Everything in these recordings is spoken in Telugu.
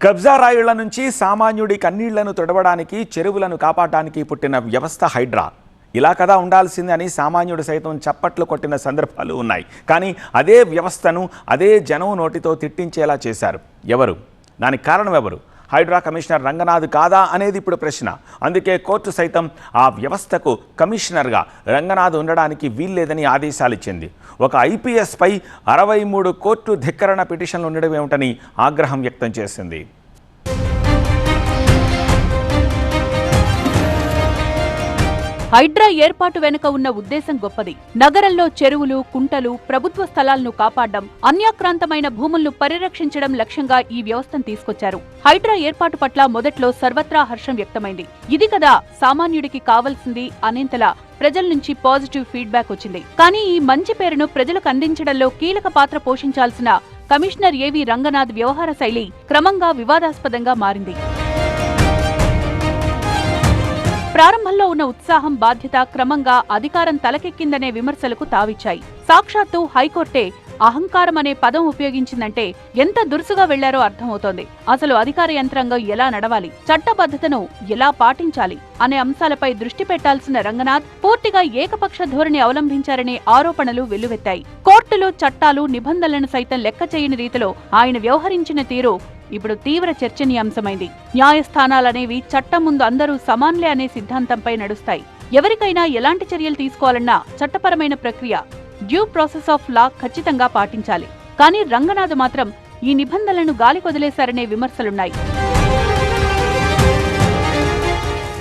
కబ్జా రాయుళ్ల నుంచి సామాన్యుడి కన్నీళ్లను తొడవడానికి, చెరువులను కాపాడడానికి పుట్టిన వ్యవస్థ హైడ్రా. ఇలా కదా ఉండాల్సింది అని సామాన్యుడు సైతం చప్పట్లు కొట్టిన సందర్భాలు ఉన్నాయి. కానీ అదే వ్యవస్థను అదే జనం నోటితో తిట్టించేలా చేశారు. ఎవరు? దానికి కారణం ఎవరు? హైడ్రా కమిషనర్ రంగనాథ్ కాదా అనేది ఇప్పుడు ప్రశ్న. అందుకే కోర్టు సైతం ఆ వ్యవస్థకు కమిషనర్గా రంగనాథ్ ఉండడానికి వీల్లేదని ఆదేశాలు ఇచ్చింది. ఒక ఐపీఎస్పై 63 కోర్టు ధిక్కరణ పిటిషన్లు ఉండడం ఏమిటని ఆగ్రహం వ్యక్తం చేసింది. హైడ్రా ఏర్పాటు వెనుక ఉన్న ఉద్దేశం గొప్పది. నగరంలో చెరువులు, కుంటలు, ప్రభుత్వ స్థలాలను కాపాడడం, అన్యాక్రాంతమైన భూములను పరిరక్షించడం లక్ష్యంగా ఈ వ్యవస్థను తీసుకొచ్చారు. హైడ్రా ఏర్పాటు పట్ల మొదట్లో సర్వత్రా హర్షం వ్యక్తమైంది. ఇది కదా సామాన్యుడికి కావాల్సింది అనేంతలా ప్రజల నుంచి పాజిటివ్ ఫీడ్బ్యాక్ వచ్చింది. కానీ ఈ మంచి పేరును ప్రజలకు అందించడంలో కీలక పాత్ర పోషించాల్సిన కమిషనర్ ఏవి రంగనాథ్ వ్యవహార శైలి క్రమంగా వివాదాస్పదంగా మారింది. ప్రారంభంలో ఉన్న ఉత్సాహం, బాధ్యత క్రమంగా అధికారం తలకెక్కిందనే విమర్శలకు తావిచ్చాయి. సాక్షాత్తు హైకోర్టే అహంకారం అనే పదం ఉపయోగించిందంటే ఎంత దురుసుగా వెళ్లారో అర్థమవుతోంది. అసలు అధికార యంత్రాంగం ఎలా నడవాలి, చట్టబద్ధతను ఎలా పాటించాలి అనే అంశాలపై దృష్టి పెట్టాల్సిన రంగనాథ్ పూర్తిగా ఏకపక్ష ధోరణి అవలంబించారనే ఆరోపణలు వెల్లువెత్తాయి. కోర్టులు, చట్టాలు, నిబంధనలను సైతం లెక్క చేయని రీతిలో ఆయన వ్యవహరించిన తీరు ఇప్పుడు తీవ్ర చర్చనీయాంశమైంది. న్యాయస్థానాలనేవి చట్టం ముందు అందరూ సమాన్లే అనే సిద్ధాంతంపై నడుస్తాయి. ఎవరికైనా ఎలాంటి చర్యలు తీసుకోవాలన్నా చట్టపరమైన ప్రక్రియ, డ్యూ ప్రాసెస్ ఆఫ్ లా ఖచ్చితంగా పాటించాలి. కానీ రంగనాథ్ మాత్రం ఈ నిబంధనలను గాలికొదిలేశారనే విమర్శలున్నాయి.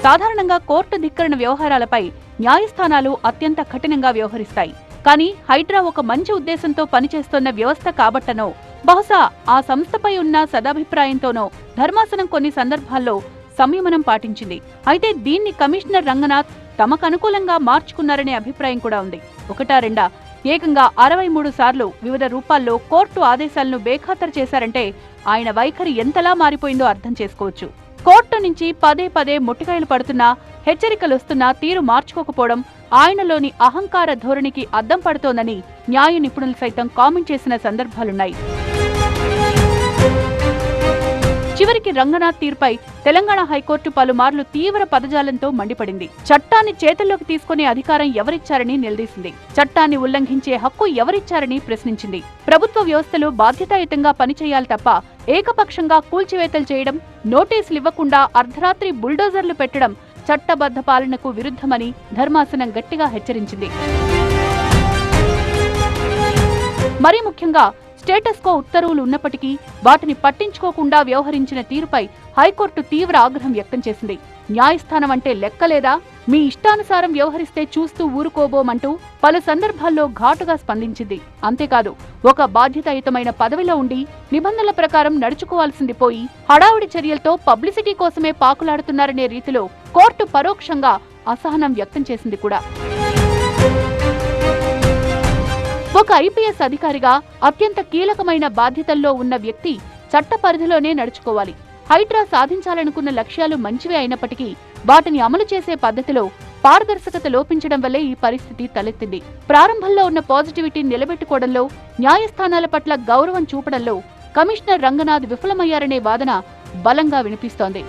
సాధారణంగా కోర్టు ధిక్కరణ వ్యవహారాలపై న్యాయస్థానాలు అత్యంత కఠినంగా వ్యవహరిస్తాయి. కానీ హైడ్రా ఒక మంచి ఉద్దేశంతో పనిచేస్తోన్న వ్యవస్థ కాబట్టనో, బహుశా ఆ సంస్థపై ఉన్న సదాభిప్రాయంతోనో ధర్మాసనం కొన్ని సందర్భాల్లో సంయమనం పాటించింది. అయితే దీన్ని కమిషనర్ రంగనాథ్ తమకు అనుకూలంగా మార్చుకున్నారనే అభిప్రాయం కూడా ఉంది. ఒకటా రెండా ఏకంగా 63 సార్లు వివిధ రూపాల్లో కోర్టు ఆదేశాలను బేఖాతరు చేశారంటే ఆయన వైఖరి ఎంతలా మారిపోయిందో అర్థం చేసుకోవచ్చు. కోర్టు నుంచి పదే పదే మొట్టికాయలు పడుతున్నా, హెచ్చరికలొస్తున్నా తీరు మార్చుకోకపోవడం ఆయనలోని అహంకార ధోరణికి అద్దం పడుతోందని న్యాయ నిపుణులు సైతం కామెంట్ చేసిన సందర్భాలున్నాయి. చివరికి రంగనాథ్ తీర్పై తెలంగాణ హైకోర్టు పలుమార్లు తీవ్ర పదజాలంతో మండిపడింది. చట్టాన్ని చేతుల్లోకి తీసుకునే అధికారం ఎవరిచ్చారని నిలదీసింది. చట్టాన్ని ఉల్లంఘించే హక్కు ఎవరిచ్చారని ప్రశ్నించింది. ప్రభుత్వ వ్యవస్థలు బాధ్యతాయుతంగా పనిచేయాలి తప్ప ఏకపక్షంగా కూల్చివేతలు చేయడం, నోటీసులు ఇవ్వకుండా అర్ధరాత్రి బుల్డోజర్లు పెట్టడం చట్టబద్ధ పాలనకు విరుద్ధమని ధర్మాసనం గట్టిగా హెచ్చరించింది. మరీ ముఖ్యంగా స్టేటస్ కో ఉత్తర్వులు ఉన్నప్పటికీ వాటిని పట్టించుకోకుండా వ్యవహరించిన తీరుపై హైకోర్టు తీవ్ర ఆగ్రహం వ్యక్తం చేసింది. న్యాయస్థానం అంటే లెక్కలేదా? మీ ఇష్టానుసారం వ్యవహరిస్తే చూస్తూ ఊరుకోబోమంటూ పలు సందర్భాల్లో ఘాటుగా స్పందించింది. అంతేకాదు, ఒక బాధ్యతాయుతమైన పదవిలో ఉండి నిబంధనల ప్రకారం నడుచుకోవాల్సింది పోయి హడావుడి చర్యలతో పబ్లిసిటీ కోసమే పాకులాడుతున్నారనే రీతిలో కోర్టు పరోక్షంగా అసహనం వ్యక్తం చేసింది కూడా. ఒక ఐపీఎస్ అధికారిగా అత్యంత కీలకమైన బాధ్యతల్లో ఉన్న వ్యక్తి చట్ట పరిధిలోనే నడుచుకోవాలి. హైడ్రా సాధించాలనుకున్న లక్ష్యాలు మంచివే అయినప్పటికీ వాటిని అమలు చేసే పద్ధతిలో పారదర్శకత లోపించడం వల్లే ఈ పరిస్థితి తలెత్తింది. ప్రారంభంలో ఉన్న పాజిటివిటీ నిలబెట్టుకోవడంలో, న్యాయస్థానాల పట్ల గౌరవం చూపడంలో కమిషనర్ రంగనాథ్ విఫలమయ్యారనే వాదన బలంగా వినిపిస్తోంది.